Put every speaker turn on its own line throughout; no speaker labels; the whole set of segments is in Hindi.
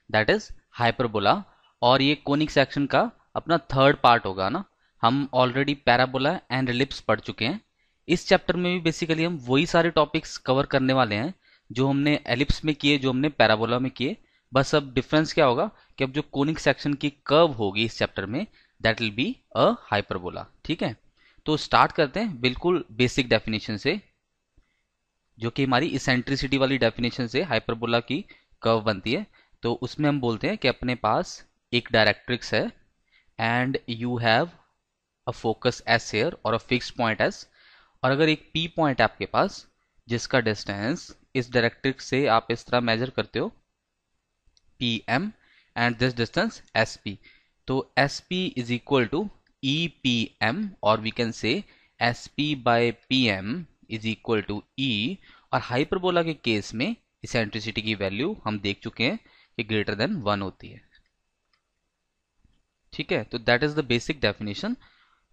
That is hyperbola. और ये कोनिक सेक्शन का अपना थर्ड पार्ट होगा ना। हम ऑलरेडी पैराबोला एंड एलिप्स पढ़ चुके हैं। इस चैप्टर में भी बेसिकली हम वही सारे टॉपिक्स कवर करने वाले हैं जो हमने एलिप्स में किए, जो हमने पैराबोला में किए। बस अब डिफरेंस क्या होगा कि अब जो कोनिक सेक्शन की कर्व होगी इस चैप्टर में, that will be a hyperbola. ठीक है, तो स्टार्ट करते हैं बिल्कुल बेसिक डेफिनेशन से, जो कि हमारी इसेंट्रिसिटी वाली डेफिनेशन से हाइपरबोला की कर्व बनती है। तो उसमें हम बोलते हैं कि अपने पास एक डायरेक्ट्रिक्स है and you have a focus S here और अ फिक्स पॉइंट एस। और अगर एक पी पॉइंट है आपके पास जिसका डिस्टेंस इस डायरेक्ट्रिक्स से आप इस तरह मेजर करते हो P M, and this distance S P. तो S P is equal to E P M, और we can say S P by P M is equal to e. और हाइपरबोला के केस में इसेंट्रिसिटी की वैल्यू हम देख चुके हैं कि ग्रेटर देन 1 होती है। ठीक है, तो that is the basic definition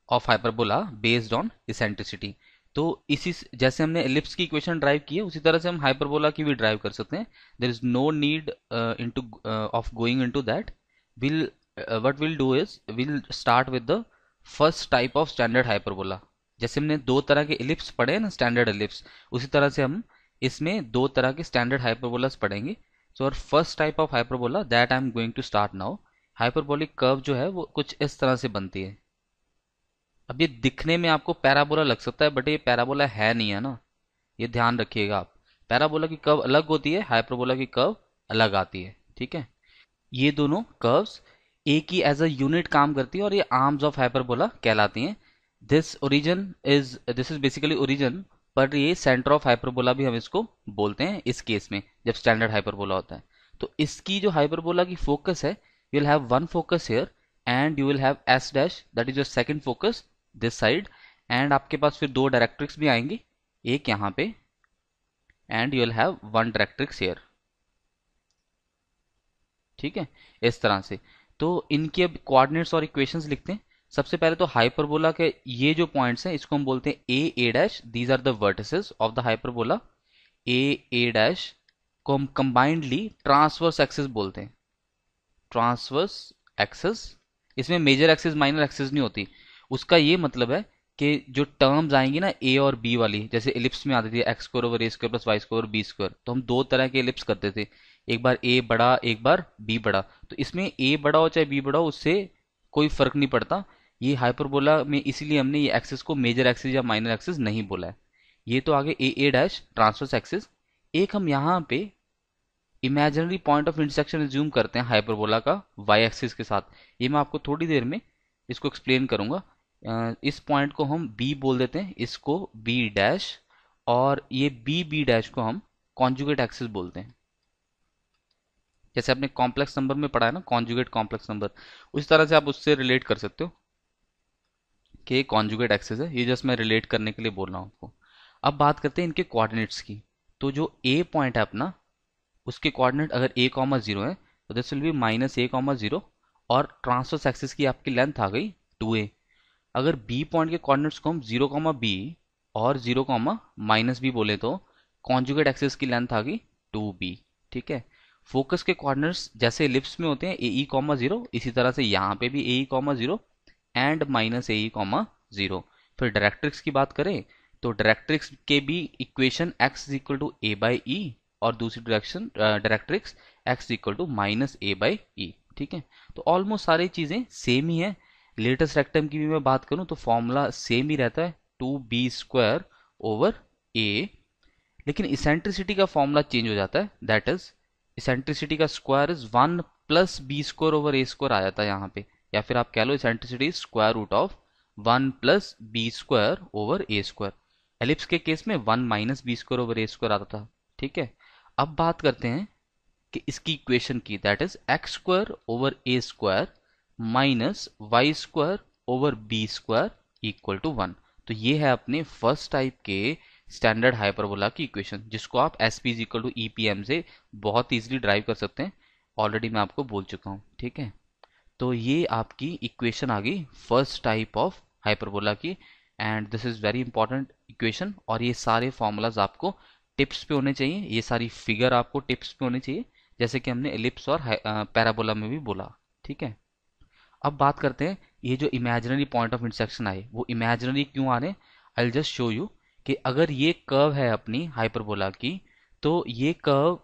of hyperbola based on eccentricity. तो इसी जैसे हमने एलिप्स की इक्वेशन ड्राइव की है उसी तरह से हम हाइपरबोला की भी ड्राइव कर सकते हैं। There is no need into of going into that. We'll what we'll do is we'll start with the first type of standard hyperbola. जैसे हमने दो तरह के एलिप्स पढ़े हैं ना, स्टैंडर्ड एलिप्स, उसी तरह से हम इसमें दो तरह के स्टैंडर्ड हाइपरबोलास पढ़ेंगे। सो और first type of hyperbola that I am going to start now. Hyperbolic curve जो है वो कुछ इस तरह से बनती है। अब ये दिखने में आपको पैराबोला लग सकता है बट ये पैराबोला है नहीं है ना, ये ध्यान रखिएगा आप। पैराबोला की कर्व अलग होती है, हाइपरबोला की कर्व अलग आती है। ठीक है, ये दोनों कर्व्स एक ही एज अ यूनिट काम करती है और ये आर्म्स ऑफ हाइपरबोला कहलाती हैं। दिस इज बेसिकली ओरिजिन, पर ये सेंटर ऑफ हाइपरबोला भी हम इसको बोलते हैं इस केस में जब स्टैंडर्ड हाइपरबोला होता है। तो इसकी जो हाइपरबोला की फोकस है, you will have one focus here and you will have S dash, that is your second focus this side. And आपके पास फिर दो डायरेक्ट्रिक्स भी आएंगी, एक यहाँ पे and you will have one directrix here. ठीक है, इस तरह से। तो इनके अब कोऑर्डिनेट्स और इक्वेशंस लिखते हैं। सबसे पहले तो हाइपरबोला के ये जो पॉइंट्स हैं इसको हम बोलते हैं A dash, these are the vertices of the hyperbola. A dash को हम कंबाइंडली ट्रांसवर्स एक्सिस बोलते हैं। ट्रांसवर्स एक्सिस, इसमें मेजर एक्सिस माइनर एक्सिस नहीं होती। उसका ये मतलब है कि जो टर्म्स आएंगी ना ए और बी वाली, जैसे एलिप्स में आती थी एक्स स्क्वायर ओवर ए square plus Y square B square, तो हम दो तरह के एलिप्स करते थे, एक बार ए बड़ा एक बार बी बड़ा। तो इसमें ए बड़ा हो चाहे बी बड़ा हो उससे कोई फर्क नहीं पड़ता। ये हाइपरबोला में इसीलिए हमने ये एक्सिस को मेजर एक्सिस या माइनर एक्सिस नहीं बोला है। ये तो आगे ए डैश ट्रांसवर्स एक्सिस। एक हम यहाँ पे imaginary point of intersection assume करते हैं हाइपरबोला का वाई एक्सिस के साथ। ये मैं आपको थोड़ी देर में इसको एक्सप्लेन करूंगा। इस पॉइंट को हम बी बोल देते हैं, इसको बी डैश, और ये बी डैश को हम कॉन्जुगेट एक्सिस बोलते हैं। जैसे आपने कॉम्प्लेक्स नंबर में पढ़ा है ना, कॉन्जुगेट कॉम्प्लेक्स नंबर, उस तरह से आप उससे रिलेट कर सकते हो कि ये कॉन्जुगेट एक्सिस है। ये जस्ट मैं रिलेट करने के लिए बोल रहा हूँ आपको। अब बात करते हैं इनके कोऑर्डिनेट्स की। तो जो ए पॉइंट है अपना, उसके कोऑर्डिनेट अगर ए कॉमा जीरो है तो this will be minus a comma zero, और ट्रांसवर्स एक्सिस की आपकी लेंथ आ गई 2a। अगर बी पॉइंट के कोऑर्डिनेट्स को हम जीरो कॉमा बी और जीरो कॉमा माइनस बी बोले तो कॉन्जुगेट एक्सिस की लेंथ आ गई 2b। ठीक है, फोकस के कोऑर्डिनेट्स जैसे एलिप्स में होते हैं ए ई कॉमा जीरो, इसी तरह से यहाँ पे भी a E comma zero and minus A E comma zero. फिर डायरेक्ट्रिक्स की बात करें तो डायरेक्ट्रिक्स के भी equation x is equal to a by e, और दूसरी direction directrix x equal to minus a by e. ठीक है, तो ऑलमोस्ट सारी चीजें सेम ही है। लेटेस्ट रेक्टम की भी मैं बात करूं तो फॉर्मूला सेम ही रहता है, 2b² ओवर a। लेकिन इसेंट्रिसिटी का फॉर्मूला चेंज हो जाता है, दैट इज इसेंट्रिसिटी का square is 1 plus b² over a² आ जाता है यहाँ पे। या फिर आप कह लो eccentricity square root of 1 plus b² over a²। Ellipse के केस में 1 माइनस b² ओवर a² आता था। ठीक है, अब बात करते हैं कि इसकी इक्वेशन की, that is x² over a² minus y² over b² equal to 1। तो ये है अपने फर्स्ट टाइप के स्टैंडर्ड हाइपरबोला की इक्वेशन, जिसको आप S P equal to E P M से बहुत इजीली ड्राइव कर सकते हैं। ऑलरेडी मैं आपको बोल चुका हूँ। ठीक है, तो ये आपकी इक्वेशन आ गई फर्स्ट टाइप ऑफ हाइपरबोला की, and this is very important equation. और ये सारे फॉर्मूलाज आपको टिप्स पे होने चाहिए, ये सारी फिगर आपको टिप्स पे होनी चाहिए, जैसे कि हमने एलिप्स और पैराबोला में भी बोला। ठीक है, अब बात करते हैं ये जो इमेजिनरी पॉइंट ऑफ इंटरसेक्शन आए वो इमेजिनरी क्यों आ रहे हैं। I will just show you कि अगर ये कर्व है अपनी हाइपरबोला की, तो ये कर्व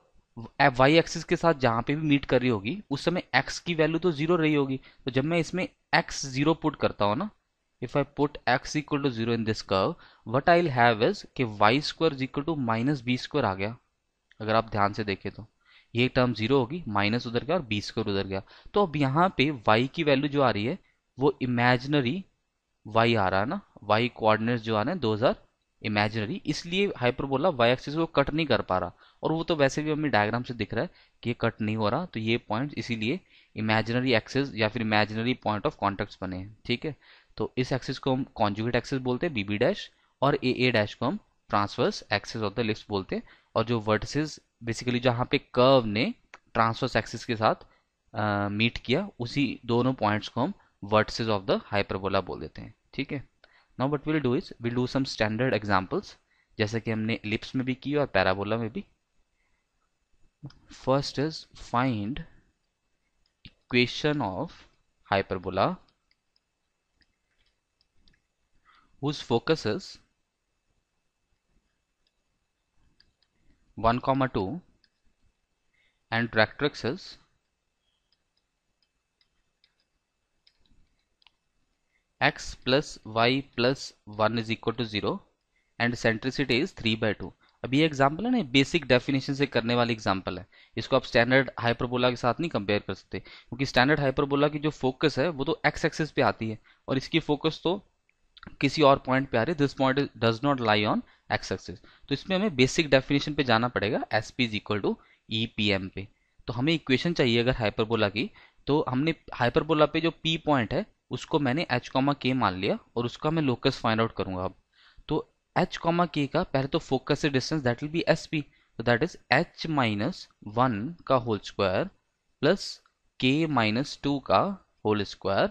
वाई एक्सिस के साथ जहां पे भी मीट कर रही होगी उस समय एक्स की वैल्यू तो जीरो रही होगी। तो जब मैं इसमें एक्स जीरो पुट करता हूँ ना, if I put x equal to zero in this curve, what I will have is कि y square is equal to minus b square आ गया। अगर आप ध्यान से देखें तो ये टर्म जीरो होगी, माइनस उधर गया और बी स्क्वायर उधर गया। तो अब यहाँ पे y की वैल्यू जो आ रही है वो इमेजिनरी y आ रहा है ना, y कोऑर्डिनेट्स जो आ रहे हैं दोज आर इमेजिनरी, इसलिए हाइपरबोला y एक्सिस को कट नहीं कर पा रहा। और वो तो वैसे भी हमें डायग्राम से दिख रहा है कि ये कट नहीं हो रहा, तो ये पॉइंट इसीलिए इमेजिनरी एक्सिस या फिर इमेजिनरी पॉइंट ऑफ कॉन्टेक्ट बने हैं। ठीक है, तो इस एक्सिस को हम कॉन्जुगेट एक्सिस बोलते हैं बी बी डैश, और ए डैश को हम transverse axis of the lift बोलते हैं। और जो वर्टिसेस बेसिकली जहाँ पे कर्व ने ट्रांसवर्स एक्सिस के साथ मीट किया, उसी दोनों पॉइंट्स को हम वर्टिसेस ऑफ द हाइपरबोला बोल देते हैं। ठीक है, now what we'll do is we'll do some standard examples, जैसे कि हमने एलिप्स में भी की और पैराबोला में भी। First is find equation of hyperbola whose focus is 1, 2 and directrix is x plus y plus 1 is equal to 0 and centricity is 3/2। अब ये एग्जाम्पल है ना, बेसिक डेफिनेशन से करने वाली एग्जाम्पल है, इसको आप स्टैंडर्ड हाइपरबोला के साथ नहीं कंपेयर कर सकते, क्योंकि स्टैंडर्ड हाइपरबोला की जो फोकस है वो तो एक्स एक्सिस पे आती है और इसकी फोकस तो किसी और पॉइंट पे आ रही है। This point does not lie on X axis. तो इसमें हमें बेसिक डेफिनेशन पे जाना पड़ेगा, S P is equal to E P M पे। तो हमें इक्वेशन चाहिए अगर हाइपरबोला की, तो हमने हाइपरबोला पे जो पी पॉइंट है उसको मैंने एच कॉमा के मान लिया और उसका मैं लोकस फाइंड आउट करूंगा अब। तो एच कॉमा के का पहले तो फोकस से distance that will be S P, तो that is h minus one का whole square plus k minus two का होल स्क्वायर,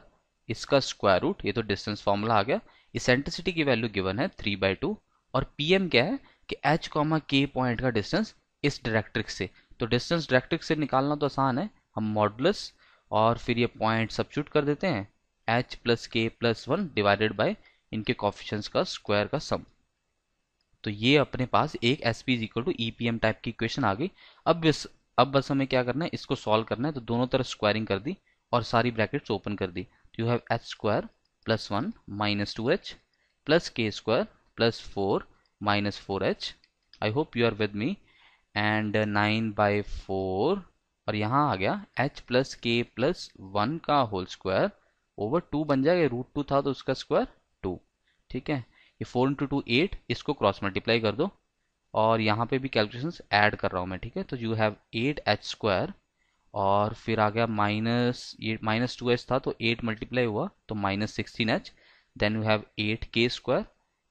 इसका स्क्वायर रूट, ये तो डिस्टेंस फॉर्मूला आ गया। इसेंट्रिसिटी की वैल्यू गिवन है 3/2 और पीएम क्या है कि एच कॉमा के पॉइंट का डिस्टेंस इस डायरेक्ट्रिक्स से। तो डिस्टेंस डायरेक्ट्रिक्स से निकालना तो आसान है, हम मॉडुलस और फिर ये पॉइंट सब्स्टिट्यूट कर देते हैं, एच प्लस के प्लस वन डिवाइडेड बाय इनके कॉफिशिएंट्स का स्क्वायर का सम। तो ये अपने पास एक S P is equal to E P M type की इक्वेशन आ गई। अब बस हमें क्या करना है, इसको सॉल्व करना है। तो दोनों तरफ स्क्वायरिंग कर दी और सारी ब्रैकेट्स ओपन कर दी। तो you have h square plus one minus two h plus k square plus four minus four h. I hope you are with me. And 9/4 और यहाँ आ गया एच प्लस के प्लस वन का होल स्क्वायर ओवर टू बन जाएगा, रूट टू था तो उसका स्क्वायर टू। ठीक है, ये 4 इंटू टू 8, इसको क्रॉस मल्टीप्लाई कर दो और यहाँ पे भी कैलकुलेशंस ऐड कर रहा हूँ मैं। ठीक है, तो यू हैव 8h² और फिर आ गया माइनस, ये माइनस 2h था तो 8 मल्टीप्लाई हुआ तो -16h, then you have 8k²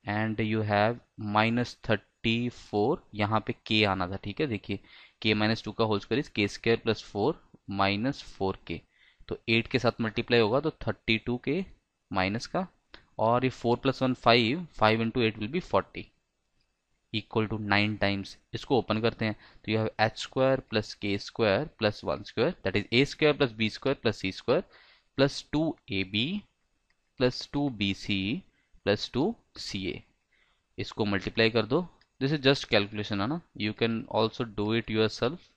and you have -34, यहाँ पे k आना था। ठीक है, देखिए k माइनस टू का whole square is k² plus four minus 4k, तो 8 के साथ मल्टीप्लाई होगा तो 32k माइनस का, और ये 4 plus one 5, 5 into 8 will be 40 equal to 9 times. इसको ओपन करते हैं तो you have h square plus k square plus one square that is a square plus B square plus c square plus 2ab plus 2bc plus 2ca। इसको मल्टीप्लाई कर दो। दिस इज जस्ट कैलकुलेशन है ना, you can also do it yourself,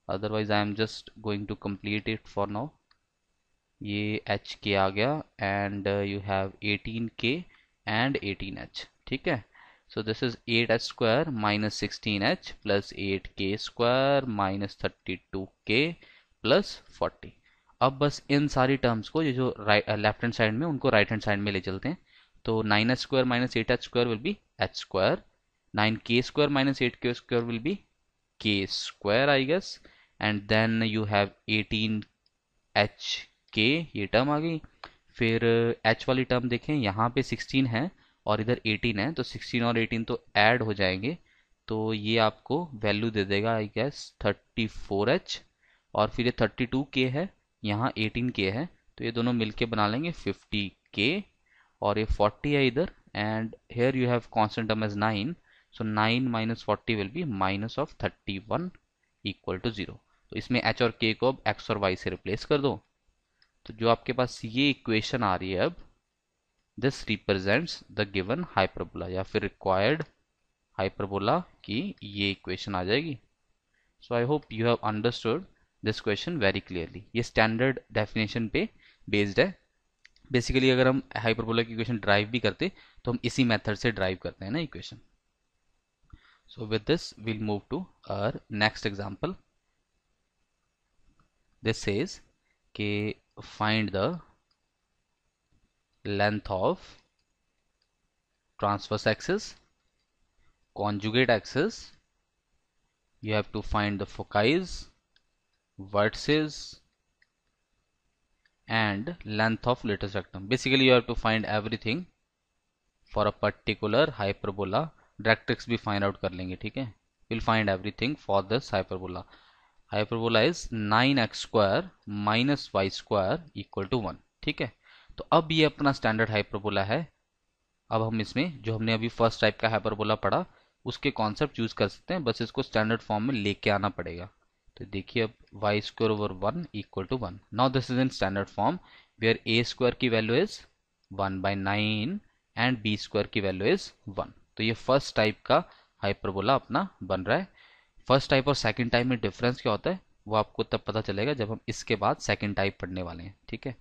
otherwise I am just going to complete it for now. ये एच के आ गया and you have 18k and 18h। ठीक है, so this is 8h² minus 16h plus 8k square minus 32k plus 40। अब बस इन सारी टर्म्स को, ये जो लेफ्ट हैंड साइड में, उनको राइट हैंड साइड में ले चलते हैं। तो 9h² minus 8h² will be h², 9k² minus 8k² will be k² I guess, and then you have 18hk, ये टर्म आ गई। फिर h वाली टर्म देखें, यहाँ पे 16 है और इधर 18 है, तो 16 और 18 तो ऐड हो जाएंगे, तो ये आपको वैल्यू दे देगा आई गेस 34h, और फिर ये 32k है, यहाँ 18k है, तो ये दोनों मिलके बना लेंगे 50k, और ये 40 है इधर, and here you have constant term as 9, so 9 minus 40 will be minus of 31, equal to 0। तो इसमें h और k को अब x और y से रिप्लेस कर दो। तो जो आपके पास ये इक्वेशन आ रही है अब, this represents the given hyperbola या फिर रिक्वायर्ड हाइपरबोला की ये इक्वेशन आ जाएगी। So I hope you have understood this question very clearly. ये स्टैंडर्ड डेफिनेशन पे बेस्ड है। बेसिकली अगर हम हाइपरबोला की इक्वेशन ड्राइव भी करते तो हम इसी मेथड से ड्राइव करते हैं ना equation. So with this will move to our next example. This says के find the length of transverse axis, conjugate axis, you have to find the foci, vertices and length of lattice rectum. Basically you have to find everything for a particular hyperbola. Directrix भी फाइंड आउट कर लेंगे, ठीक है। We'll find everything for this hyperbola. Hyperbola is 9x square minus Y square equal to 1, ठीक है। तो अब ये अपना स्टैंडर्ड हाइपरबोला है। अब हम इसमें जो हमने अभी फर्स्ट टाइप का हाइपरबोला पढ़ा उसके कॉन्सेप्ट यूज कर सकते हैं, बस इसको स्टैंडर्ड फॉर्म में लेके आना पड़ेगा। तो देखिए अब y square over 1 equal to 1। Now this is in standard form where a square की value is 1/9 and b square की वैल्यू इज 1। तो ये फर्स्ट टाइप का हाइपरबोला अपना बन रहा है। फर्स्ट टाइप और सेकंड टाइप में डिफरेंस क्या होता है वो आपको तब पता चलेगा जब हम इसके बाद सेकंड टाइप पढ़ने वाले हैं, ठीक है।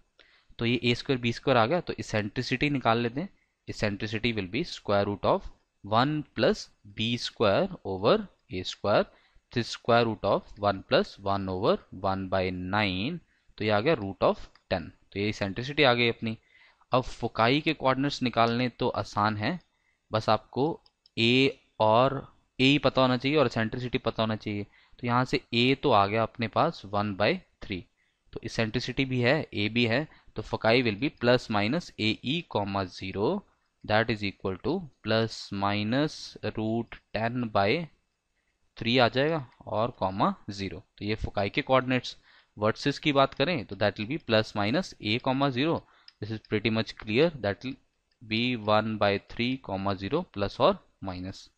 तो ये ए स्क्वायर बी स्क्वायर आ गया, तो इसेंट्रिसिटी निकाल लेते हैं। Eccentricity will be square root of 1 plus B square over A square, this square root of 1 plus 1 over 1/9, तो ये आ गया रूट ऑफ 10। तो ये इसेंट्रिसिटी आ गई अपनी। अब फोकाई के कोऑर्डिनेट्स निकालने तो आसान है, बस आपको ए और ए ही पता होना चाहिए और इसेंट्रिसिटी पता होना चाहिए। तो यहाँ से ए तो आ गया अपने पास 1/3, तो इसेंट्रिसिटी भी है ए भी है, तो foci will be plus minus A E comma 0 that is equal to plus minus root 10/3 आ जाएगा और कॉमा 0। तो ये फोकाई के कोऑर्डिनेट्स। वर्टिसेस की बात करें तो that will be plus minus a comma 0। This is pretty much clear, that will be 1/3 comma 0 plus और माइनस।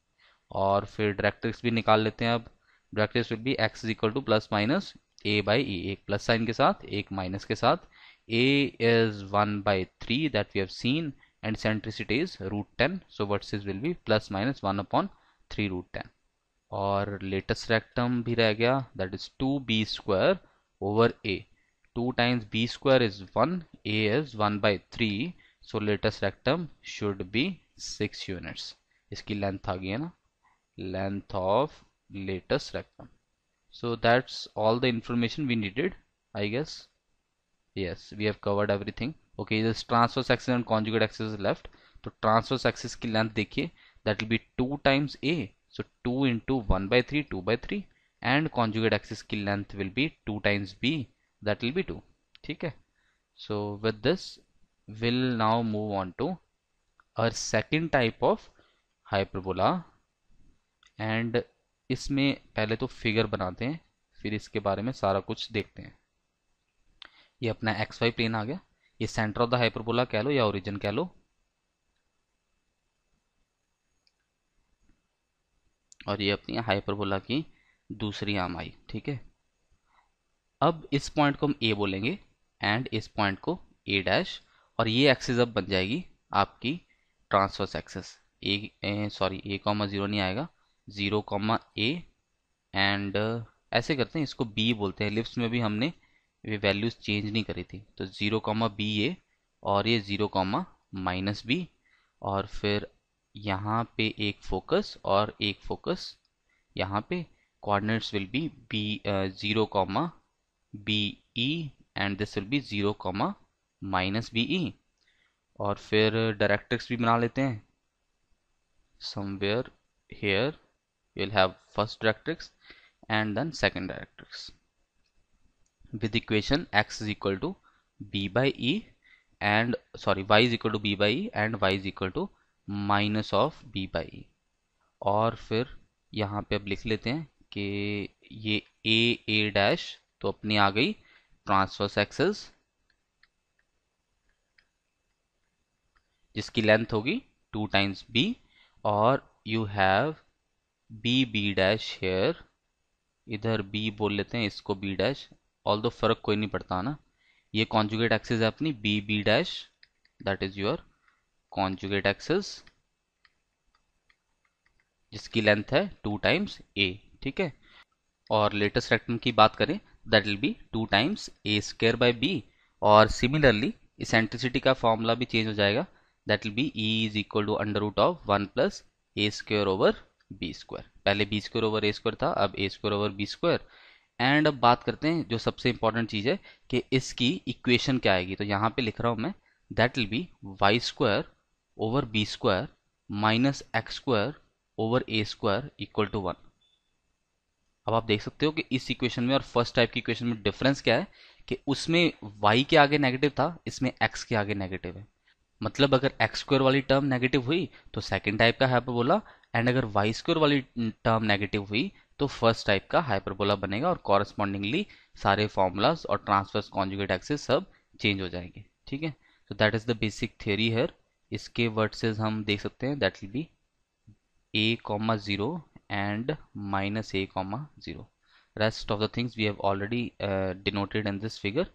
और फिर डायरेक्ट्रिक्स भी निकाल लेते हैं। अब directrix will be x is equal to plus minus a by e, एक प्लस साइन के साथ एक माइनस के साथ। a is 1/3 that we have seen and eccentricity is root 10, so vertices will be plus minus 1/3 root 10। और लेटेस्ट रेक्टम भी रह गया, that is 2b square over a। 2 times b square is 1, a is 1/3, so latest rectum should be 6 units। इसकी लेंथ आ गई है ना, length of latus rectum. So that's all the information we needed, I guess. Yes, we have covered everything. Okay, this transverse axis and conjugate axis is left. तो transverse axis की length देखिए, that will be 2 times a, so 2 into 1/3 2/3, and conjugate axis की length will be 2 times b, that will be 2, ठीक है। So with this we'll now move on to our second type of hyperbola, and इसमें पहले तो फिगर बनाते हैं फिर इसके बारे में सारा कुछ देखते हैं। ये अपना एक्स वाई प्लेन आ गया, ये सेंटर ऑफ द हाइपरबोला कह लो या ओरिजिन कह लो। और ये अपनी हाइपरबोला की दूसरी आर्म आई, ठीक है। अब इस पॉइंट को हम ए बोलेंगे एंड इस पॉइंट को ए डैश, और ये एक्सिस अब बन जाएगी आपकी ट्रांसवर्स एक्सिस। सॉरी ए कॉमा 0 नहीं आएगा, 0 कॉमा ए, एंड ऐसे करते हैं, इसको बी बोलते हैं। लिफ्ट्स में भी हमने ये वैल्यूज चेंज नहीं करी थी, तो 0 कॉमा बी ए, और ये 0 कॉमा माइनस बी, और फिर यहाँ पे एक फोकस और एक फोकस यहाँ पे। Coordinates will be B 0 comma B E and this will be 0 comma minus B E. और फिर डायरेक्ट्रिक्स भी बना लेते हैं। Somewhere here you'll have first directrix and then second directrix with equation x is equal to b by e and sorry y is equal to b by e and y is equal to minus of b by e। और फिर यहाँ पे अब लिख लेते हैं कि ये a डैश तो अपनी आ गई ट्रांसवर्स एक्सिस जिसकी लेंथ होगी 2 times b, और you have b dash here इधर बी बोल लेते हैं, इसको बी डैश, ऑल दो फर्क कोई नहीं पड़ता ना। ये कॉन्जुगेट एक्सिस है अपनी B B dash, that is your conjugate axis जिसकी लेंथ है 2 टाइम्स ए, ठीक है। और लेटेस्ट रेक्टम की बात करें, that will be 2 times a square by b. और सिमिलरली इसेंट्रिसिटी का फॉर्मूला भी चेंज हो जाएगा, that will be e is equal to under root of 1 plus A square over B square. पहले बी स्क्वायर ओवर ए स्क्वायर था, अब a square over B square. And अब बात करते हैं जो सबसे इंपॉर्टेंट चीज़ है कि इसकी इक्वेशन क्या आएगी। तो यहाँ पे लिख रहा हूँ मैं, that will be Y square over B square minus x square over A square equal to 1। अब आप देख सकते हो कि इस इक्वेशन में और फर्स्ट टाइप की इक्वेशन में डिफरेंस क्या है कि उसमें y के आगे नेगेटिव था, इसमें x के आगे नेगेटिव है। मतलब अगर एक्स स्क्वायर वाली टर्म नेगेटिव हुई तो सेकंड टाइप का हाइपरबोला, एंड अगर वाई स्क्वायर वाली टर्म नेगेटिव हुई तो फर्स्ट टाइप का हाइपरबोला बनेगा। और कॉरस्पॉन्डिंगली सारे फॉर्मूलाज और ट्रांसवर्स कॉन्जुगेट एक्सिस सब चेंज हो जाएंगे, ठीक है। तो that is the basic theory here. इसके वर्ड्सेस हम देख सकते हैं, that will B a comma 0 and minus a comma 0. Rest of the things we have already denoted in this figure.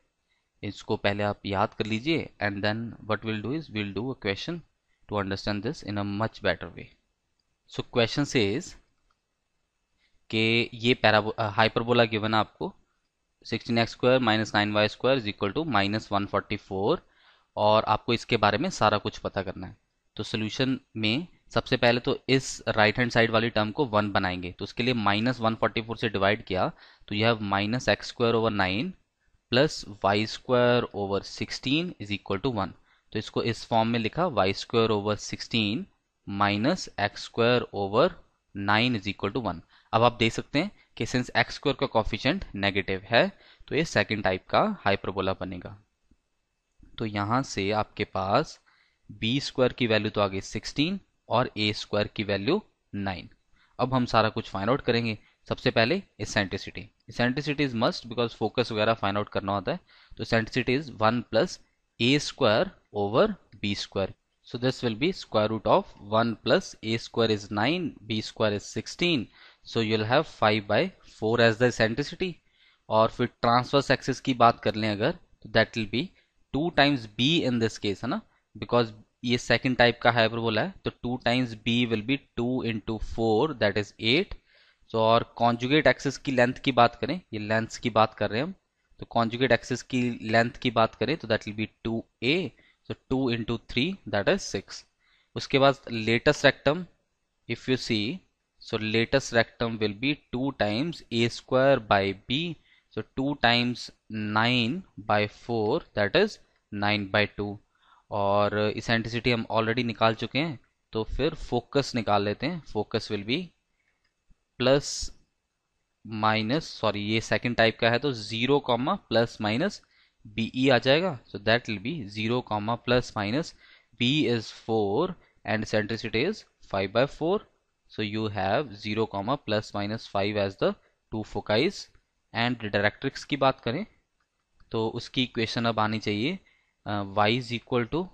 इसको पहले आप याद कर लीजिए, and then what we'll do is we'll do a question to understand this in a much better way. So question says कि ये हाइपरबोला गिवन है आपको 16x square minus 9y square is equal to minus 144, और आपको इसके बारे में सारा कुछ पता करना है। तो सोल्यूशन में सबसे पहले तो इस राइट हैंड साइड वाली टर्म को 1 बनाएंगे, तो उसके लिए माइनस 144 से डिवाइड किया तो यह minus x square over 9 plus Y square over 16 is equal to 1। तो इसको इस फॉर्म में लिखा, Y square over 16 minus x square over 9 is equal to 1। अब आप देख सकते हैं कि सिंस एक्स स्क्वायर का कॉफिशिएंट नेगेटिव है तो ये सेकंड टाइप का हाइपरबोला बनेगा। तो यहां से आपके पास बी स्क्वायर की वैल्यू तो आ गई 16 और ए स्क्वायर की वैल्यू 9। अब हम सारा कुछ फाइंड आउट करेंगे। सबसे पहले eccentricity, eccentricity is must because focus वगैरह फाइंड आउट करना होता है। तो eccentricity is 1 plus A square over B square. So this will be square root of 1 plus a square is 9, b square is 16. So you'll have 5 by 4 as the eccentricity. और फिर ट्रांसवर्स एक्सिस की बात कर लें अगर, तो that will be 2 times b in this case, है ना, बिकॉज ये सेकंड टाइप का हाइपरबोला है। तो 2 times b will be 2 into 4 that is 8। सो और कॉन्जुगेट एक्सिस की लेंथ की बात करें, ये लेंथ की बात कर रहे हैं हम, तो कॉन्जुगेट एक्सिस की लेंथ की बात करें तो that will B 2a। So 2 into 3 that is 6. उसके बाद latest rectum, if you see, so latest rectum will be 2 times a square by b. So 2 times 9 by 4 that is 9 by 2. और इसेंट्रिसिटी हम ऑलरेडी निकाल चुके हैं, तो फिर फोकस निकाल लेते हैं। Focus will be plus minus, sorry ये सेकंड टाइप का है तो 0 कॉमा प्लस माइनस BE आ जाएगा। So that will be 0 comma plus minus B is 4 and eccentricity is 5 by 4. So you have 0 comma plus minus 5 as the two foci. And directrix की बात करें तो उसकी इक्वेशन अब आनी चाहिए y is equal to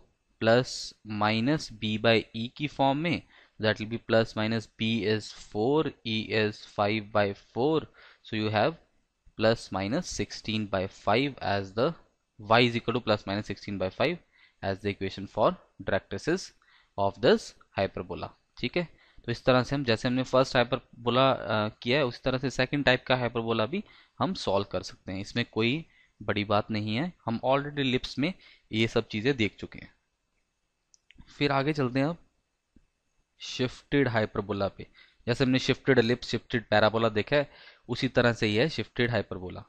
plus minus b by e की फॉर्म में। That will be plus minus b is 4, e is 5 by 4. So you have plus minus 16 by 5 as the y is equal to plus minus 16 by 5 as the equation for directrices of this hyperbola, ठीक है। तो इस तरह से हम, जैसे हमने फर्स्ट हाइपरबोला किया है, उस तरह से सेकंड टाइप का हाइपरबोला भी हम सॉल्व कर सकते हैं। इसमें कोई बड़ी बात नहीं है, हम ऑलरेडी लिप्स में ये सब चीज़ें देख चुके हैं। फिर आगे चलते हैं अब शिफ्टेड हाइपरबोला पे। जैसे हमने शिफ्टेड एलिप्स, शिफ्टेड पैराबोला देखा है, उसी तरह से ये है शिफ्टेड हाइपरबोला।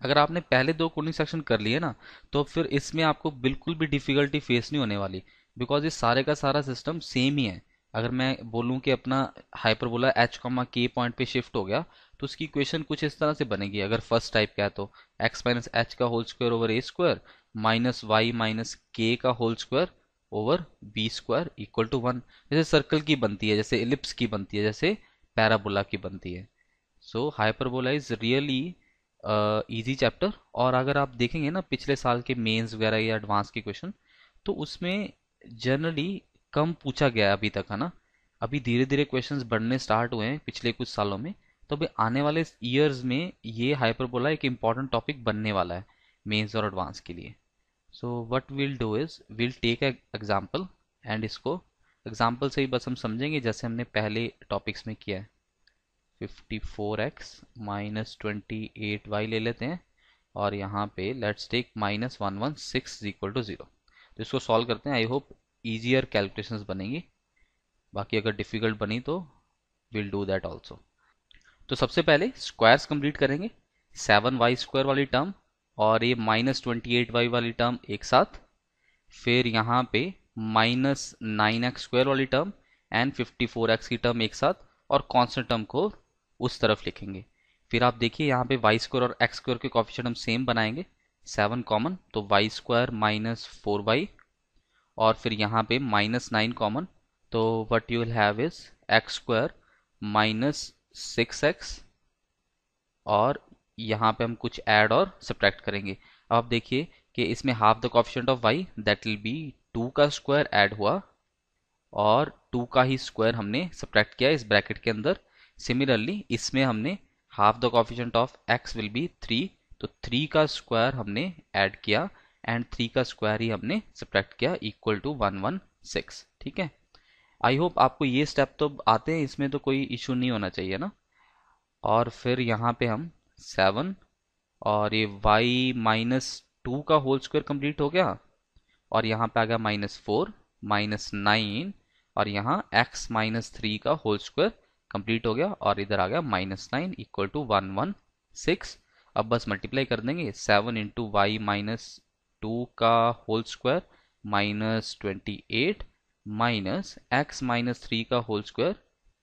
अगर आपने पहले दो कोनिक सेक्शन कर लिए ना, तो फिर इसमें आपको बिल्कुल भी डिफिकल्टी फेस नहीं होने वाली, बिकॉज ये सारे का सारा सिस्टम सेम ही है। अगर मैं बोलूं कि अपना hyperbola h comma k point पे शिफ्ट हो गया, तो उसकी इक्वेशन कुछ इस तरह से बनेगी। अगर फर्स्ट टाइप का है तो x माइनस एच का whole square over a square minus Y minus K का whole square over B square equal to 1। जैसे सर्कल की बनती है, जैसे इलिप्स की बनती है, जैसे पैराबोला की बनती है। So hyperbola is really easy chapter. और अगर आप देखेंगे ना पिछले साल के मेंस वगैरह या एडवांस के क्वेश्चन, तो उसमें जनरली कम पूछा गया है अभी तक, है ना। अभी धीरे धीरे क्वेश्चंस बढ़ने स्टार्ट हुए हैं पिछले कुछ सालों में, तो अभी आने वाले ईयर्स में ये हाइपरबोला एक इम्पॉर्टेंट टॉपिक बनने वाला है मेंस और एडवांस के लिए। So what we'll do is we'll take example and इसको एग्जांपल से ही बस हम समझेंगे जैसे हमने पहले टॉपिक्स में किया है। 54x माइनस 28y ले लेते हैं और यहाँ पे let's take minus 116 equal to 0। तो इसको सॉल्व करते हैं। आई होप ईजियर कैलकुलेशंस बनेंगी, बाकी अगर डिफिकल्ट बनी तो विल डू दैट ऑल्सो। तो सबसे पहले स्क्वायर्स कंप्लीट करेंगे। 7y स्क्वायर वाली टर्म और ये माइनस 28y वाली टर्म एक साथ, फिर यहाँ पे माइनस 9x स्क्वायर वाली टर्म एंड 54x की टर्म एक साथ, और कांस्टेंट टर्म को उस तरफ लिखेंगे। फिर आप देखिए यहाँ पे वाई स्क्वायर और एक्स स्क्वायर के कॉफिशिएंट हम सेम बनाएंगे, 7 कॉमन तो वाई स्क्वायर माइनस 4y, और फिर यहाँ पे माइनस 9 कॉमन तो what you will have is x square minus 6x, और यहाँ पे हम कुछ ऐड और सब्ट्रैक्ट करेंगे। अब आप देखिए कि इसमें half the coefficient of y that will be 2 का स्क्वायर ऐड हुआ और 2 का ही स्क्वायर हमने सब्ट्रैक्ट किया इस ब्रैकेट के अंदर। सिमिलरली इसमें हमने half the coefficient of x will be 3, तो 3 का स्क्वायर हमने ऐड किया एंड 3 का स्क्वायर ही हमने सब्ट्रैक्ट किया इक्वल टू 116। ठीक है, आई होप आपको ये स्टेप तो आते हैं, इसमें तो कोई इशू नहीं होना चाहिए ना। और फिर यहाँ पे हम 7 और ये y माइनस 2 का होल स्क्वायर कंप्लीट हो गया, और यहाँ पे आ गया माइनस 4 माइनस 9, और यहाँ x माइनस 3 का होल स्क्वायर कंप्लीट हो गया, और इधर आ गया माइनस 9 इक्वल टू 116। अब बस मल्टीप्लाई कर देंगे 7 इंटू वाई माइनस 2 का whole square minus 28 minus X minus 3 का whole square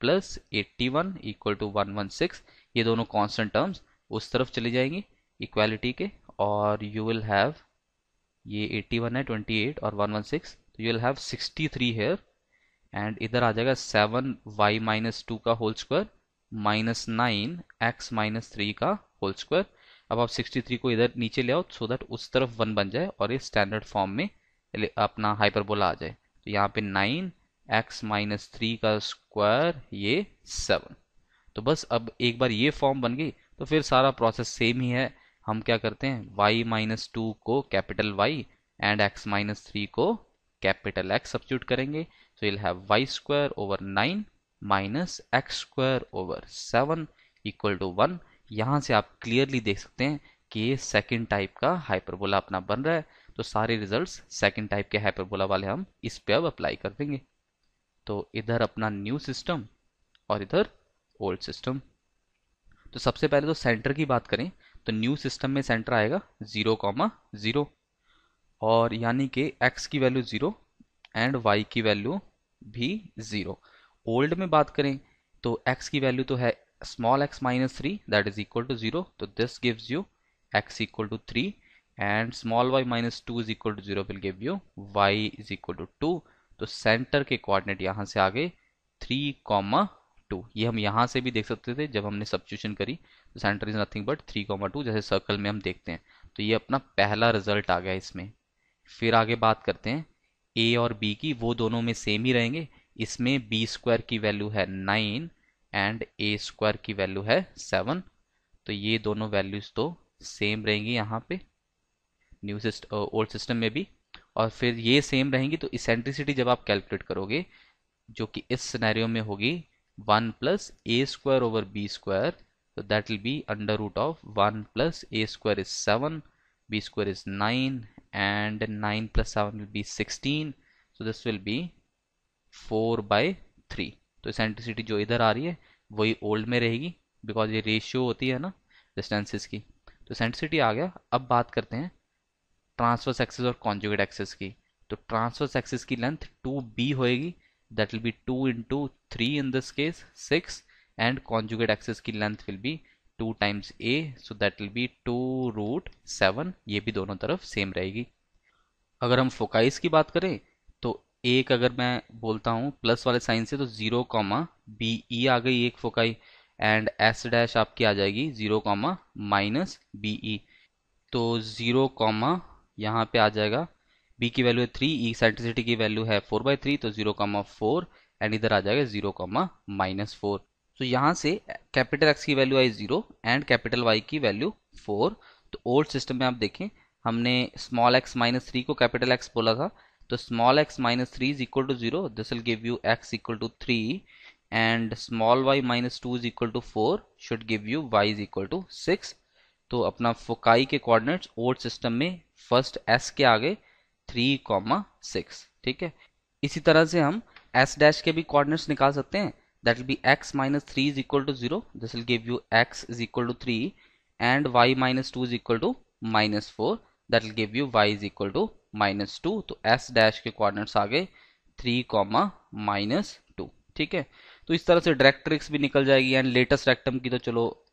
plus 81 equal to 116। ये दोनों कांस्टेंट टर्म्स उस तरफ चली जाएंगी इक्वालिटी के, और यू विल हैव ये 81 है 28 और 116, तो you will have 63 here, and इधर आ जाएगा 7 वाई माइनस 2 का whole square minus 9 X minus 3 का होल स्क्वायर। अब आप 63 को इधर नीचे ले आओ सो दैट उस तरफ 1 बन जाए और ये स्टैंडर्ड फॉर्म में अपना हाइपरबोला आ जाए। तो यहाँ पे 9 एक्स माइनस 3 का स्क्वायर ये 7। तो बस अब एक बार ये फॉर्म बन गई तो फिर सारा प्रोसेस सेम ही है। हम क्या करते हैं y माइनस 2 को capital Y and x minus 3 को कैपिटल X सब्स्टिट्यूट करेंगे। So you'll have y square over 9 minus x square over 7 equal to 1। यहाँ से आप क्लियरली देख सकते हैं कि ये सेकेंड टाइप का हाइपरबोला अपना बन रहा है। तो सारे रिजल्ट्स सेकेंड टाइप के हाइपरबोला वाले हम इस पे अब अप्लाई कर देंगे। तो इधर अपना न्यू सिस्टम और इधर ओल्ड सिस्टम। तो सबसे पहले तो सेंटर की बात करें तो न्यू सिस्टम में सेंटर आएगा 0,0, और यानी कि x की वैल्यू 0 एंड y की वैल्यू भी 0। ओल्ड में बात करें तो x की वैल्यू तो है small x minus 3 that is equal to 0, तो this gives you x equal to 3 and small y minus 2 is equal to 0 will give you y is equal to 2। तो सेंटर के कोऑर्डिनेट यहाँ से आ गए 3,2। ये हम यहाँ से भी देख सकते थे जब हमने सब्स्टिट्यूशन करी, तो सेंटर इज नथिंग बट 3,2 जैसे सर्कल में हम देखते हैं। तो ये अपना पहला रिजल्ट आ गया इसमें। फिर आगे बात करते हैं a और b की, वो दोनों में सेम ही रहेंगे। इसमें b स्क्वायर की वैल्यू है 9 एंड a स्क्वायर की वैल्यू है 7, तो ये दोनों वैल्यूज तो सेम रहेंगी यहाँ पे न्यू सिस्टम ओल्ड सिस्टम में भी। और फिर ये सेम रहेंगी तो इसेंट्रिसिटी जब आप कैलकुलेट करोगे जो कि इस सिनेरियो में होगी 1 प्लस ए स्क्वायर ओवर बी स्क्वायर, तो that will be under root of 1 plus A square is 7, b square is 9 and 9 plus 7 will be 16, so this will be 4/3। तो इसेंट्रिसिटी जो इधर आ रही है वही ओल्ड में रहेगी बिकॉज ये रेशियो होती है ना डिस्टेंसेस की। तो इसेंट्रिसिटी आ गया। अब बात करते हैं ट्रांसवर्स एक्सिस और कॉन्जुगेट एक्सिस की। तो ट्रांसवर्स एक्सिस की लेंथ 2b होएगी, that will be 2 into 3 in this case 6, and conjugate axis की length will be 2 times a, so that will be 2√7। ये भी दोनों तरफ सेम रहेगी। अगर हम फोकाइस की बात करें तो एक अगर मैं बोलता हूँ प्लस वाले साइन से तो 0,BE आ गई एक फोकाई, एंड s डैश आपकी आ जाएगी 0,-BE। तो 0, यहाँ पे आ जाएगा b की वैल्यू है 3, ई सेंट्रिसिटी की वैल्यू है 4/3, तो 0,4 एंड इधर आ जाएगा 0,-4। तो यहाँ से कैपिटल एक्स की वैल्यू आई 0 एंड कैपिटल वाई की वैल्यू 4। तो ओल्ड सिस्टम में आप देखें हमने स्मॉल एक्स माइनस 3 को कैपिटल एक्स बोला था, तो small x minus 3 is equal to 0, this will give you x equal to 3 and small y minus 2 is equal to 4 should give you y is equal to 6। तो अपना फोकाई के कोऑर्डिनेट्स ओल्ड सिस्टम में फर्स्ट एस के आगे 3,6, ठीक है। इसी तरह से हम एस डैश के भी कोऑर्डिनेट्स निकाल सकते हैं, that will be x minus 3 is equal to 0, this will give you x is equal to 3 and y minus 2 is equal to minus 4, that will give you y is equal to minus 2। तो s डैश के कोऑर्डिनेट्स आ गए 3, minus 2, ठीक है। तो इस तरह से डायरेक्ट्रिक्स भी निकल जाएगी एंड लेटेस्ट रेक्टम की तो चलो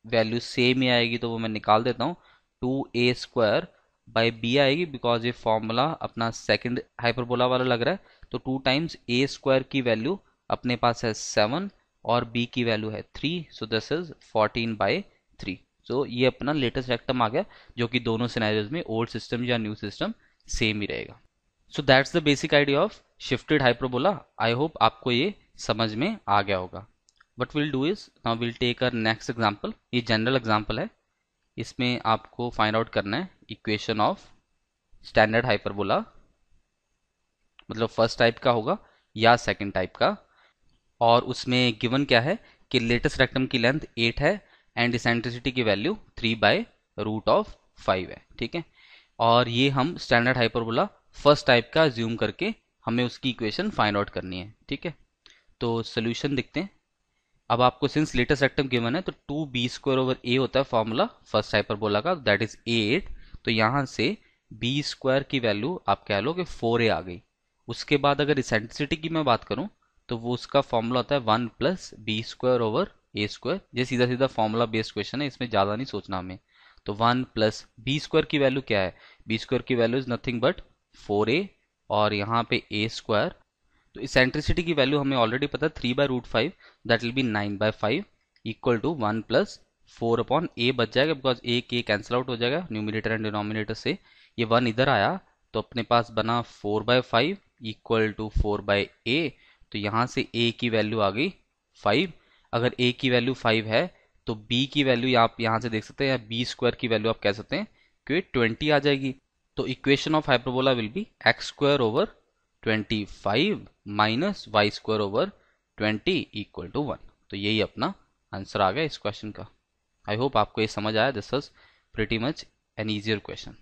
वैल्यू सेम ही आएगी, तो वो मैं निकाल देता हूँ, 2a² बाई बी आएगी बिकॉज ये फॉर्मूला अपना सेकंड हाइपरबोला वाला लग रहा है। तो 2 टाइम्स a² की वैल्यू अपने पास है 7 और b की वैल्यू है 3, सो दिस इज 14/3। सो ये अपना लेटेस्ट रेक्टम आ गया, जो कि दोनों सिनेरियोज में ओल्ड सिस्टम या न्यू सिस्टम सेम ही रहेगा। So that's the basic idea of shifted hyperbola. I hope आपको ये समझ में आ गया होगा। What will do is now will take our next example. ये जनरल एग्जाम्पल है, इसमें आपको फाइंड आउट करना है इक्वेशन ऑफ स्टैंडर्ड हाइपरबोला, मतलब फर्स्ट टाइप का होगा या सेकंड टाइप का। और उसमें गिवन क्या है कि लेटेस्ट रेक्टम की लेंथ 8 है एंड इसेंट्रिसिटी की वैल्यू 3/√5 है, ठीक है। और ये हम स्टैंडर्ड हाइपरबोला फर्स्ट टाइप का ज्यूम करके हमें उसकी इक्वेशन फाइंड आउट करनी है, ठीक है। तो सोल्यूशन देखते हैं। अब आपको सिंस लेटेस्ट रेक्टम गिवन है तो 2b² होता है फॉर्मूला फर्स्ट हाइपरबोला का, दैट इज 8। तो यहाँ से b² की वैल्यू आप कह लो कि 4a आ गई। उसके बाद अगर इसेंट्रिसिटी की मैं बात करूं तो वो उसका फॉर्मूला होता है 1 + b²/a²। ये सीधा सीधा फॉर्मूला बेस्ड क्वेश्चन है, इसमें ज़्यादा नहीं सोचना हमें। तो 1 + b² की वैल्यू क्या है, b² की value is nothing but 4a और यहाँ पे a²। तो इसेंट्रिसिटी की वैल्यू हमें ऑलरेडी पता है 3/√5, that will be 9/5 equal to 1 + 4/a बच जाएगा बिकॉज a कैंसिल आउट हो जाएगा न्यूमिनेटर एंड डिनोमिनेटर से। ये 1 इधर आया तो अपने पास बना 4/5 इक्वल टू 4/a। तो यहाँ से a की वैल्यू आ गई 5। अगर a की वैल्यू 5 है तो b की वैल्यू आप यहाँ से देख सकते हैं, या b² की वैल्यू आप कह सकते हैं कि 20 आ जाएगी। तो equation of hyperbola will be x²/25 minus y²/20 equal to 1। तो यही अपना आंसर आ गया इस क्वेश्चन का। आई होप आपको ये समझ आया। This was pretty much N easier question.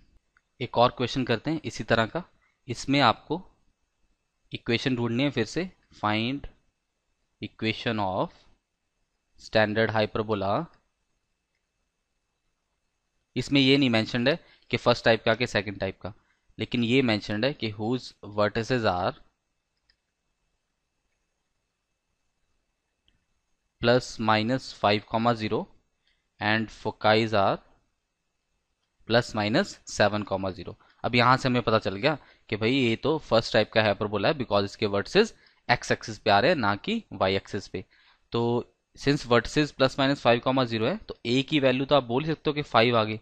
एक और क्वेश्चन करते हैं इसी तरह का। इसमें आपको इक्वेशन ढूंढनी है फिर से, find equation of standard hyperbola. इसमें ये नहीं मेंशन्ड है कि फर्स्ट टाइप का कि सेकंड टाइप का, लेकिन ये मेंशन्ड है कि whose vertices are +-5,0 and foci are +-7,0। अब यहां से हमें पता चल गया कि भाई ये तो फर्स्ट टाइप का हाइपरबोला है बिकॉज इसके वर्टिसेस एक्स एक्सिस पे आ रहे हैं ना कि वाई एक्सिस पे। तो सिंस वर्टिसेस +-5,0 है तो ए की वैल्यू तो आप बोल ही सकते हो कि 5 आ गई।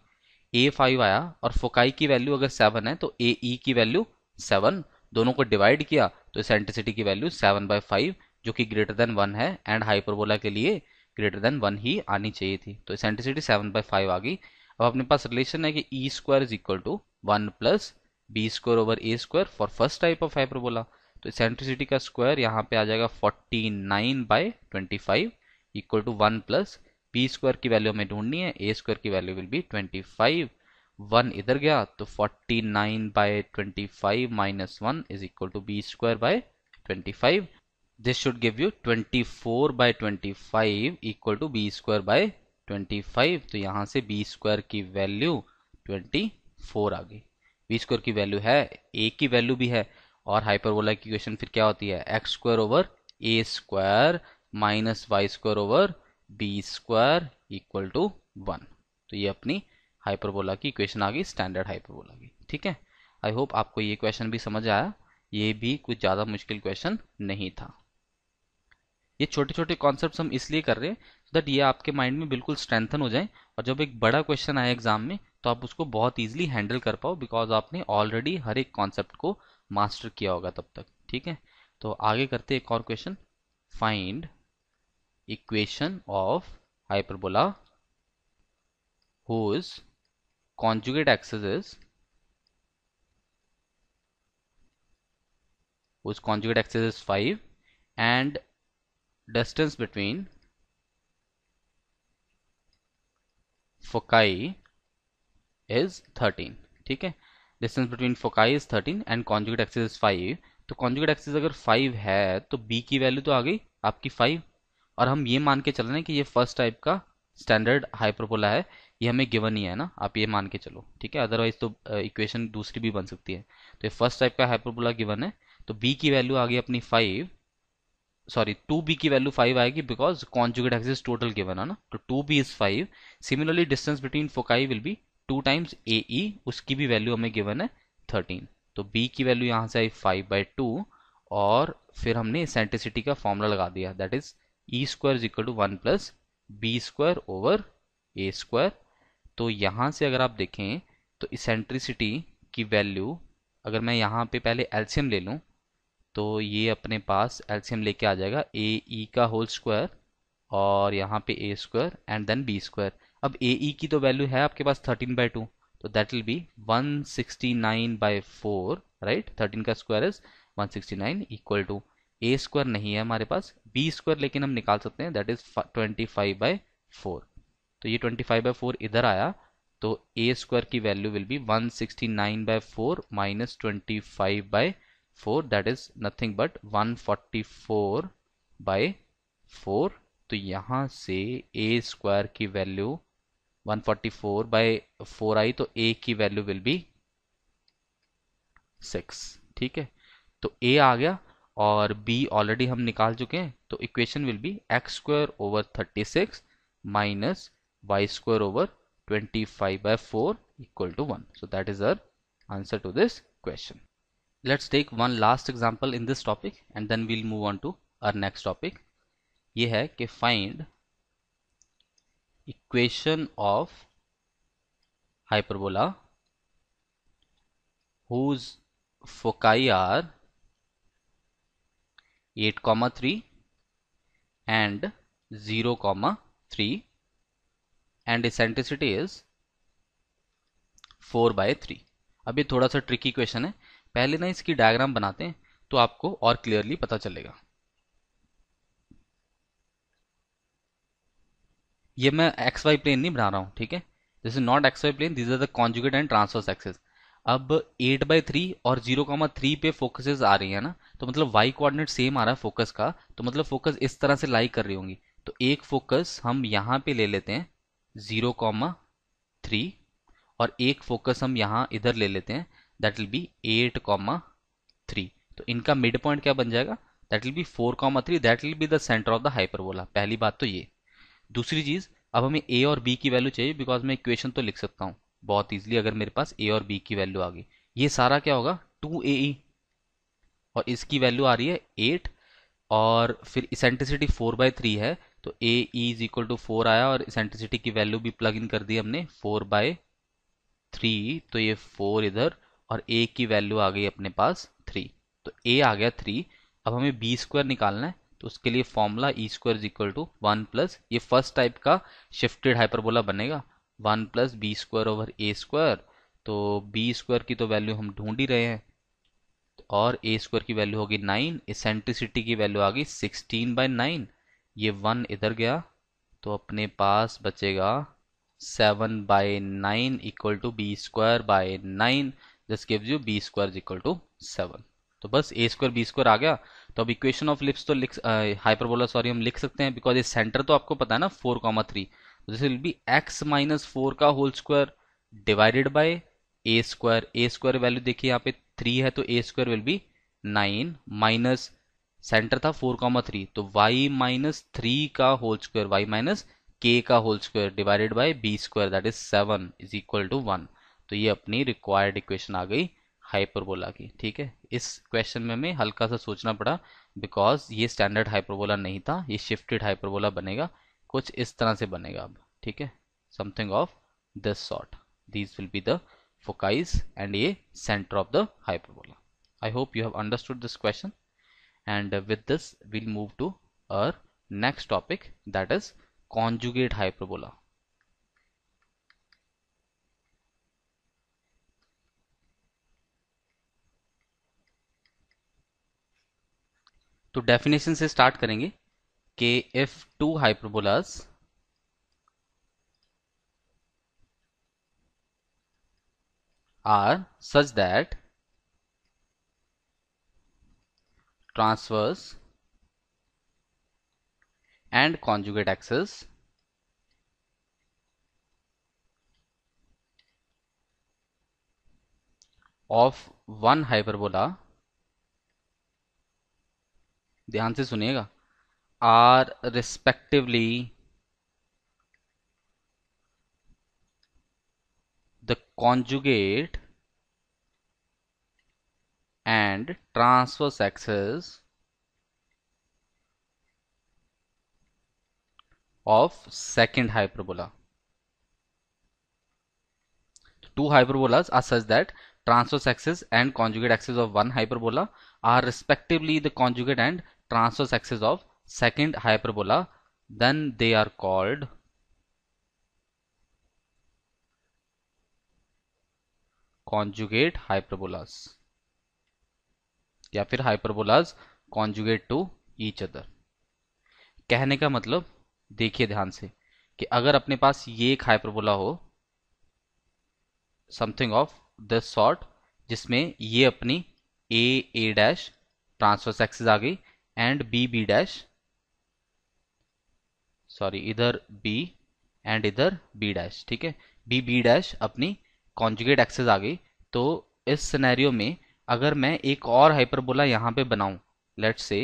ए 5 आया और फोकाई की वैल्यू अगर 7 है तो ए ई की वैल्यू 7। दोनों को डिवाइड किया तो इसेंट्रिसिटी की वैल्यू 7/5 जो कि ग्रेटर देन 1 है एंड हाइपरबोला के लिए ग्रेटर देन 1 ही आनी चाहिए थी। तो इसेंट्रिसिटी 7/5 आ गई। अब अपने पास रिलेशन है कि e² is equal to 1 + b²/a² for first type of hyperbola. तो इसेंट्रिसिटी का स्क्वायर यहाँ पे आ जाएगा 49/25 इक्वल टू 1 + b² की वैल्यू हमें ढूंढनी है, a² की वैल्यू विल बी 25। 1 इधर गया तो 49/25 minus 1 is equal to b²/25। This should give you 24/25 equal to b²/25। तो यहाँ से b² की वैल्यू 24 आ गई। b² की वैल्यू है, a की वैल्यू भी है, और हाइपरबोला की इक्वेशन फिर क्या होती है, x² minus y² equal to 1। तो ये अपनी हाइपरबोला की इक्वेशन आ गई, स्टैंडर्ड हाइपरबोला की, ठीक है। आई होप आपको ये क्वेश्चन भी समझ आया। ये भी कुछ ज़्यादा मुश्किल क्वेश्चन नहीं था। ये छोटे छोटे कॉन्सेप्ट्स हम इसलिए कर रहे हैं दैट ये आपके माइंड में बिल्कुल स्ट्रेंथन हो जाए, और जब एक बड़ा क्वेश्चन आए एग्जाम में तो आप उसको बहुत इजीली हैंडल कर पाओ बिकॉज आपने ऑलरेडी हर एक कॉन्सेप्ट को मास्टर किया होगा तब तक, ठीक है। तो आगे करते एक और question, find equation of hyperbola whose conjugate axis is whose conjugate axis is 5 and distance between foci is 13. ठीक है, distance between foci is 13 and conjugate axis is 5. तो कॉन्जुगेट एक्सिस अगर 5 है तो b की वैल्यू तो आ गई आपकी 5, और हम ये मान के चल रहे हैं कि ये फर्स्ट टाइप का स्टैंडर्ड हाइपरबोला है, ये हमें गिवन ही है ना, आप ये मान के चलो. ठीक है, अदरवाइज तो इक्वेशन दूसरी भी बन सकती है. तो ये फर्स्ट टाइप का हाइपरबोला गिवन है, तो b की वैल्यू आ गई अपनी 5, सॉरी 2b की वैल्यू 5 आएगी because conjugate axis total given है ना, तो 2b is 5. Similarly distance between foci will be 2 times AE, उसकी भी वैल्यू हमें गिवन है 13. तो b की वैल्यू यहाँ से आई 5/2, और फिर हमने सेंट्रिसिटी का फॉर्मूला लगा दिया, that is E square is equal to 1 plus B square over A square. तो यहाँ से अगर आप देखें तो इसेंट्रिसिटी की वैल्यू, अगर मैं यहाँ पे पहले एलसीएम ले लूँ तो ये अपने पास एलसीएम लेके आ जाएगा AE का होल स्क्वायर और यहाँ पे a square and then b square. अब AE की तो वैल्यू है आपके पास 13/2, तो दैट विल बी 169/4, राइट. 13 का square is 169 equal to a square नहीं है हमारे पास, b स्क्वायर लेकिन हम निकाल सकते हैं, दैट इज 25/4. तो ये 25/4 इधर आया, तो a स्क्वायर की value will be 169/4 minus 25/4, that is nothing but 144/4. तो यहाँ से a स्क्वायर की वैल्यू 144/4 आई, तो a की वैल्यू विल बी 6. ठीक है, तो a आ गया और b ऑलरेडी हम निकाल चुके हैं, तो equation will be x square over 36 minus y square over 25/4 equal to 1. So that is our answer to this question. Let's take one last example in this topic and then we'll move on to our next topic. ये है कि find equation of hyperbola whose foci are 8,3 and 0,3 and eccentricity is 4/3. अब ये थोड़ा सा ट्रिकी क्वेश्चन है, पहले ना इसकी डायग्राम बनाते हैं तो आपको और क्लियरली पता चलेगा. ये मैं एक्स वाई प्लेन नहीं बना रहा हूँ, ठीक है, this is not x y plane, this are the conjugate and transverse axis. अब 8/3 और 0,3 पे फोकसेस आ रही है ना, तो मतलब वाई कोऑर्डिनेट सेम आ रहा है फोकस का, तो मतलब फोकस इस तरह से लाई कर रही होंगी. तो एक फोकस हम यहाँ पे ले लेते हैं 0,3 और एक फोकस हम यहाँ इधर ले लेते हैं, दैट विल बी 8,3. तो इनका मिड पॉइंट क्या बन जाएगा, that will B 4,3, that will be the centre of the hyperbola. पहली बात तो ये. दूसरी चीज, अब हमें a और b की वैल्यू चाहिए, बिकॉज मैं इक्वेशन तो लिख सकता हूँ बहुत इजीली अगर मेरे पास a और b की वैल्यू आ गई. ये सारा क्या होगा 2AE और इसकी वैल्यू आ रही है 8, और फिर इसेंट्रिसिटी 4/3 है, तो AE इज इक्वल टू 4 आया और इसेंट्रिसिटी की वैल्यू भी प्लग इन कर दी हमने 4/3, तो ये 4 इधर और a की वैल्यू आ गई अपने पास 3, तो a आ गया 3. अब हमें b स्क्वायर निकालना है, तो उसके लिए formula E square is equal to 1 plus, ये फर्स्ट टाइप का शिफ्टेड हाइपरबोला बनेगा, 1 प्लस बी स्क्वायर ओवर ए स्क्वायर. तो बी स्क्वायर की तो वैल्यू हम ढूंढ ही रहे हैं, और ए स्क्वायर की वैल्यू होगी 9, इसेंट्रिसिटी की वैल्यू आ गई 16/9, ये 1 इधर गया, तो अपने पास बचेगा 7/9 equal to b square by 9, this gives you b square equal to 7. तो बस ए स्क्वायर बी स्क्वायर आ गया. तो अब इक्वेशन ऑफ लिप्स तो हाइपरबोला सॉरी हम लिख सकते हैं, बिकॉज ये सेंटर तो आपको पता है ना 4,3, this will be x minus 4 का whole square divided by a square. A square value देखिए यहाँ पे 3 है, तो a square will be 9 minus centre था 4,3, तो y माइनस 3 का whole square, y minus k का whole square divided by b square, that is 7 is equal to 1. तो ये अपनी रिक्वायर्ड इक्वेशन आ गई हाइपरबोला की. ठीक है, इस क्वेश्चन में हमें हल्का सा सोचना पड़ा बिकॉज ये स्टैंडर्ड हाइपरबोला नहीं था, ये शिफ्टेड हाइपरबोला बनेगा, कुछ इस तरह से बनेगा अब. ठीक है, something of this sort, these will be the foci and ये centre of the hyperbola. I hope you have understood this question, and with this we'll move to our next topic that is conjugate hyperbola. तो डेफिनेशन से स्टार्ट करेंगे कि if two hyperbolas are such that transverse and conjugate axes of one hyperbola, ध्यान से सुनिएगा, are respectively the conjugate and transverse axes of second hyperbola. Two hyperbolas are such that transverse axis and conjugate axis of one hyperbola are respectively the conjugate and transverse axis of second hyperbola. Then they are called conjugate hyperbolas या फिर hyperbolas conjugate to each other। कहने का मतलब देखिए ध्यान से कि अगर अपने पास ये एक हाइपरबोला हो समथिंग ऑफ दिस सॉर्ट, जिसमें ये अपनी ए डैश ट्रांसवर्स एक्सिस आ गई एंड बी डैश, सॉरी इधर बी एंड इधर बी डैश, ठीक है, बी डैश अपनी कॉन्जुगेट एक्सिस आ गई। तो इस सिनेरियो में अगर मैं एक और हाइपरबोला यहां पे बनाऊं, लेट्स से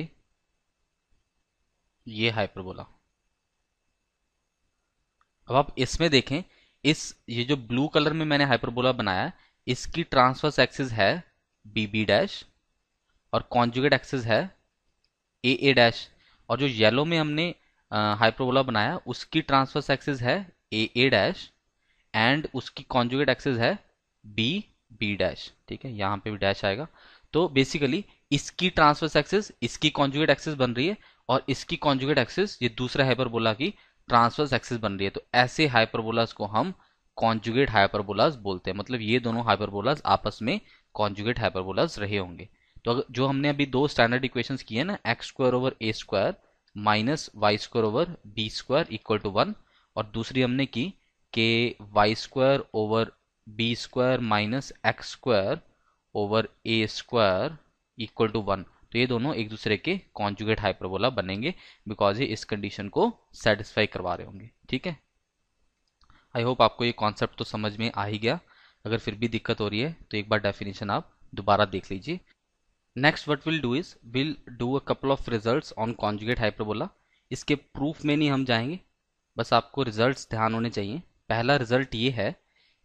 ये हाइपरबोला, अब आप इसमें देखें, ये जो ब्लू कलर में मैंने हाइपरबोला बनाया, इसकी ट्रांसवर्स एक्सिस है बी डैश और कॉन्जुगेट एक्सिस है ए डैश, और जो येलो में हमने हाइपरबोला बनाया उसकी ट्रांसवर्स एक्सिस है ए डैश एंड उसकी कॉन्जुगेट एक्सिस है बी डैश, ठीक है, यहाँ पे भी डैश आएगा। तो बेसिकली इसकी ट्रांसवर्स एक्सिस इसकी कॉन्जुगेट एक्सिस बन रही है और इसकी कॉन्जुगेट एक्सिस ये दूसरे हाइपरबोला की ट्रांसवर्स एक्सिस बन रही है। तो ऐसे हाइपरबोलास को हम कॉन्जुगेट हाइपरबोलास बोलते हैं, मतलब ये दोनों हाइपरबोलास आपस में कॉन्जुगेट हाइपरबोलास रहे होंगे। तो अगर जो हमने अभी दो स्टैंडर्ड इक्वेशंस किए ना, x square over A square minus Y square over B square equal to 1, और दूसरी हमने की कि y square over B square minus x square over A square equal to 1, तो ये दोनों एक दूसरे के कॉन्जुगेट हाइपरबोला बनेंगे बिकॉज ये इस कंडीशन को सेटिस्फाई करवा रहे होंगे, ठीक है। आई होप आपको ये कॉन्सेप्ट तो समझ में आ ही गया। अगर फिर भी दिक्कत हो रही है तो एक बार डेफिनेशन आप दोबारा देख लीजिए। Next what we'll do is we'll do a couple of results on conjugate hyperbola. इसके प्रूफ में नहीं हम जाएंगे, बस आपको रिजल्ट्स ध्यान होने चाहिए। पहला रिजल्ट ये है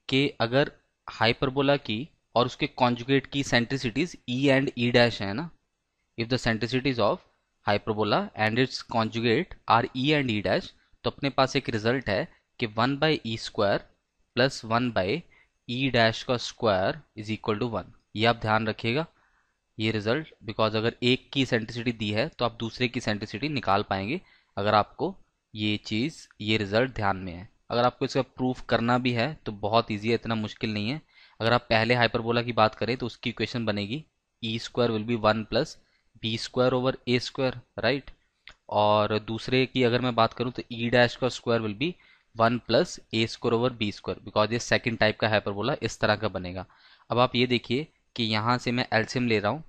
कि अगर हाइपरबोला की और उसके कॉन्जुगेट की सेंट्रिसिटीज ई एंड ई डैश है ना, if the centricities of hyperbola and its conjugate are e and e dash, तो अपने पास एक रिजल्ट है कि 1 by e square plus 1 by e dash का स्क्वायर इज इक्वल टू 1। ये आप ध्यान रखिएगा ये रिजल्ट, बिकॉज अगर एक की सेंट्रिसिटी दी है तो आप दूसरे की सेंट्रिसिटी निकाल पाएंगे अगर आपको ये चीज़ ये रिजल्ट ध्यान में है। अगर आपको इसका प्रूफ करना भी है तो बहुत ईजी है, इतना मुश्किल नहीं है। अगर आप पहले हाइपरबोला की बात करें तो उसकी इक्वेशन बनेगी e square will be 1 plus B square over A square, right. और दूसरे की अगर मैं बात करूं तो ई डैश का square will be 1 plus A square over B square, because ये सेकंड टाइप का हाइपरबोला इस तरह का बनेगा। अब आप ये देखिए कि यहाँ से मैं एलसीएम ले रहा हूँ,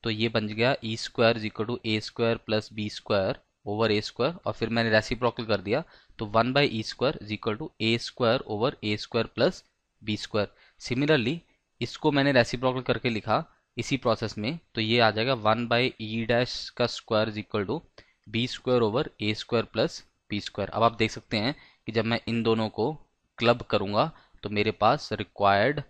तो ये बन गया e square is equal to a square plus B square over A square, और फिर मैंने रेसिप्रोकल कर दिया तो 1 by e square is equal to a square over A square plus B square. Similarly इसको मैंने रेसिप्रोकल करके लिखा इसी प्रोसेस में, तो ये आ जाएगा 1 बाई ई डैश का square is equal to b square over A square plus B square. अब आप देख सकते हैं कि जब मैं इन दोनों को क्लब करूंगा तो मेरे पास रिक्वायर्ड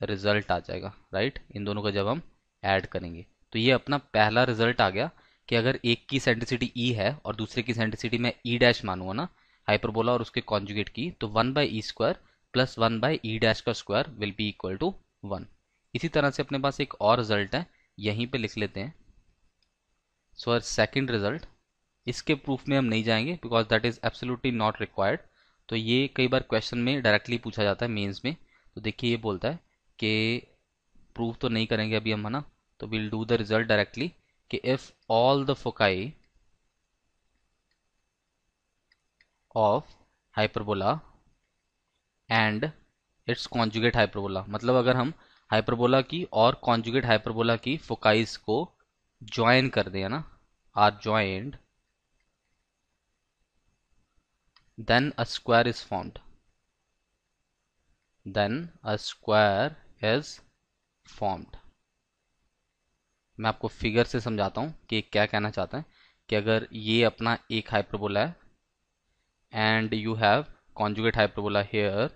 रिजल्ट आ जाएगा, राइट। इन दोनों को जब हम ऐड करेंगे तो ये अपना पहला रिजल्ट आ गया कि अगर एक की सेंट्रिसिटी ई है और दूसरे की सेंट्रिसिटी मैं ई डैश मानूंगा ना हाइपरबोला और उसके कॉन्जुगेट की, तो 1 by e square plus 1 by e dash का square will be equal to 1। इसी तरह से अपने पास एक और रिजल्ट है, यहीं पे लिख लेते हैं। सो सेकंड रिजल्ट इसके प्रूफ में हम नहीं जाएंगे because that is absolutely not required. तो ये कई बार क्वेश्चन में डायरेक्टली पूछा जाता है मेंस में। तो देखिए ये बोलता है कि प्रूफ तो नहीं करेंगे अभी हम, है ना। तो will do the result directly कि if all the foci of hyperbola and its conjugate hyperbola, मतलब अगर हम हाइपरबोला की और कॉन्जुगेट हाइपरबोला की फोकाइज को ज्वाइन कर दें, है ना, are joined, then a square is formed, then a square is formed। मैं आपको फिगर से समझाता हूँ कि क्या कहना चाहता है। कि अगर ये अपना एक हाइपरबोला है and you have conjugate hyperbola here,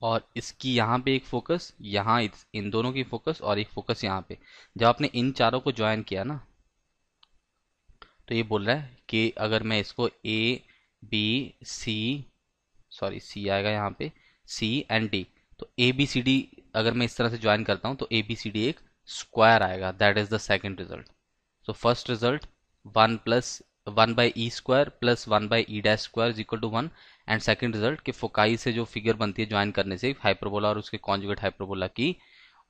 और इसकी यहाँ पे एक फोकस, यहाँ इन दोनों की फोकस और एक फोकस यहाँ पे, जब आपने इन चारों को ज्वाइन किया ना, तो ये बोल रहा है कि अगर मैं इसको ए बी सी, सॉरी सी आएगा यहाँ पे, सी एंड डी, तो ए बी सी डी अगर मैं इस तरह से ज्वाइन करता हूँ तो ए बी सी डी एक स्क्वायर आएगा। That is the second result. So first result 1 + 1/e² + 1/e' is equal to 1। And second result कि फोकाई से जो फिगर बनती है ज्वाइन करने से हाइपरबोला और उसके कॉन्जुगेट हाइपरबोला की,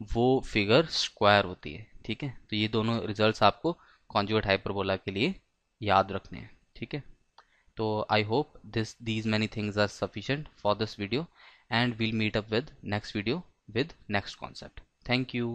वो फिगर स्क्वायर होती है। ठीक है, तो ये दोनों रिजल्ट्स आपको कॉन्जुगेट हाइपरबोला के लिए याद रखने हैं। ठीक है, so I hope these many things are sufficient for this video, and we'll meet up with next video with next concept. Thank you.